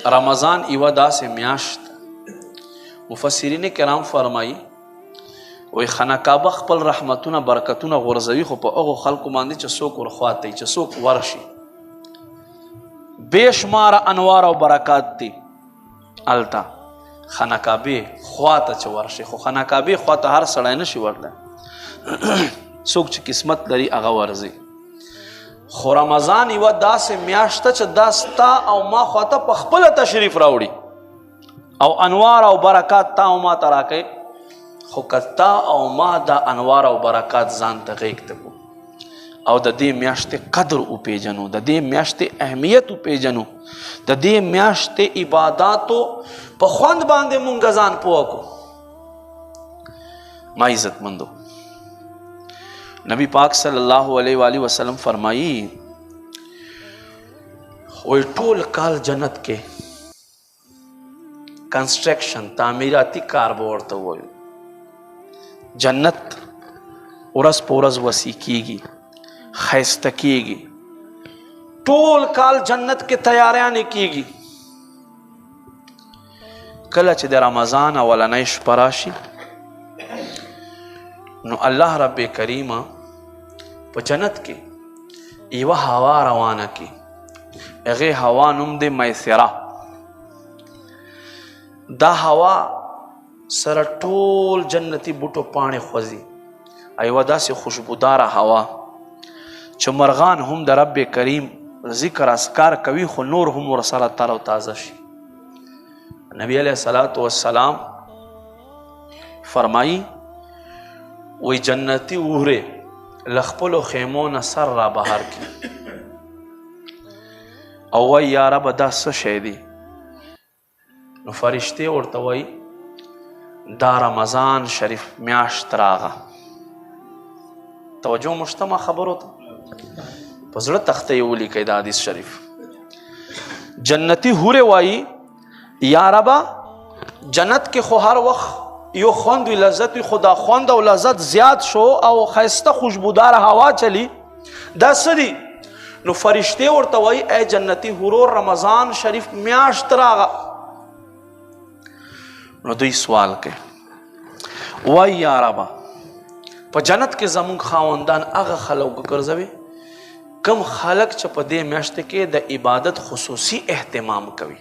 رمضان یوه داسې میاشت مفسرین کرام فرمایي وی خانه کعبه خپل رحمتونه برکتونه غورځوي خو په هغو خلکو باندې چې څوک ورخواته وي چې څوک ورشي بېشماره انوار او برکات دي هلته خانه کعبې خواته چې ورشي خو خانه کعبې خواته هر سړی نشي ورتلی څوک چې قسمت لري هغه ورځي خو رمضان یوه داسې میاشت ده چې دا ستا او ما خواته په خپله تشریف راوړي او انوار او برکات تا او ما ته راکوي خو که تا او ما دا انوار او برکات ځان ته غېږ ته کړو او د دې میاشتې قدر وپېژنو د دې میاشتې اهمیت وپېژنو د دې میاشتې عباداتو په خوند باندې مونږ ځان پوه کړو ما عزتمندو نبی پاک صلی الله علیه و آله وسلم فرمایي وی ټول کال جنت کې کنسټرکشن تعمیراتی کار به ورته ووایو جنت ورځ په ورځ وسیع کیږي ښایسته کیږي ټول کال جنت کې تیاریانې کیږي کله چې د رمضان اولنۍ شپه راشي نو الله رب کریم په جنت کې یوه هوا روانه کی هغې هوا نوم دی میسره دا هوا سره ټول جنتی بوټو پاڼې خوځي یوه داسې خوشبوداره هوا چې مرغان هم د رب کریم ذکر اذکار کوي خو نور هم ورسره تر او تازه شي نبی علیه الصلاة والسلام فرمایي وی جنتی وهرې له خپلو خیمو نه سر را بهر کړي او وایي یا ربه دا څه شی دی نو فرشتې ورته وایي دا رمضان شریف میاشت راغه توجه مشتمه خبرو ته په زړه تخته یې ولیکئ دا حدیث شریف جنتی هورې وایي یا ربه جنت کې خو هر وخت یو خوند وی لذت وی خدا خوند او لذت زیاد شو او خیسته خوشبودار هوا چلی دا څه دي نو فرشتې ورته وایي ای جنتی هورو رمضان شریف میاشت راغه نو دوی سوال کوي وای یا ربه په جنت کې زمونږ خاوندان هغه خلک وګرځوي کم خلک چې په دې میاشت کې د عبادت خصوصي اهتمام کوي